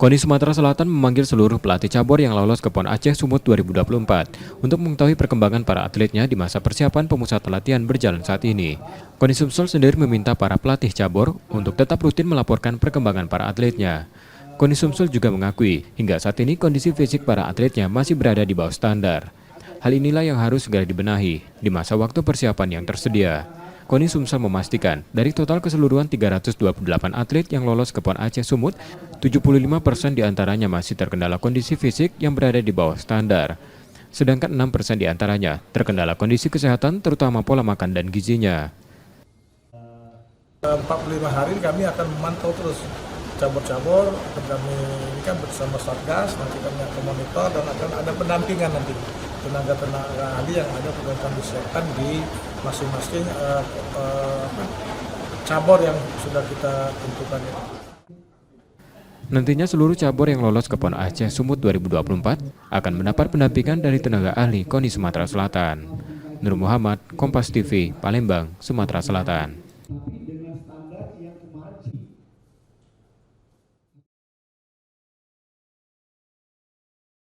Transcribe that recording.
KONI Sumatera Selatan memanggil seluruh pelatih cabur yang lolos ke PON Aceh Sumut 2024 untuk mengetahui perkembangan para atletnya di masa persiapan pemusatan latihan berjalan saat ini. KONI Sumsel sendiri meminta para pelatih cabur untuk tetap rutin melaporkan perkembangan para atletnya. KONI Sumsel juga mengakui hingga saat ini kondisi fisik para atletnya masih berada di bawah standar. Hal inilah yang harus segera dibenahi di masa waktu persiapan yang tersedia. KONI Sumsel memastikan, dari total keseluruhan 328 atlet yang lolos ke PON Aceh Sumut, 75% diantaranya masih terkendala kondisi fisik yang berada di bawah standar. Sedangkan 6% diantaranya terkendala kondisi kesehatan terutama pola makan dan gizinya. 45 hari kami akan memantau terus cabur-cabur, kami ini kan bersama Satgas, nanti kami akan monitor dan akan ada pendampingan nanti tenaga-tenaga ahli yang ada akan disiapkan di masing-masing cabur yang sudah kita tentukan. Nantinya seluruh cabur yang lolos ke PON Aceh Sumut 2024 akan mendapat pendampingan dari tenaga ahli KONI Sumatera Selatan. Nur Muhammad, Kompas TV, Palembang, Sumatera Selatan.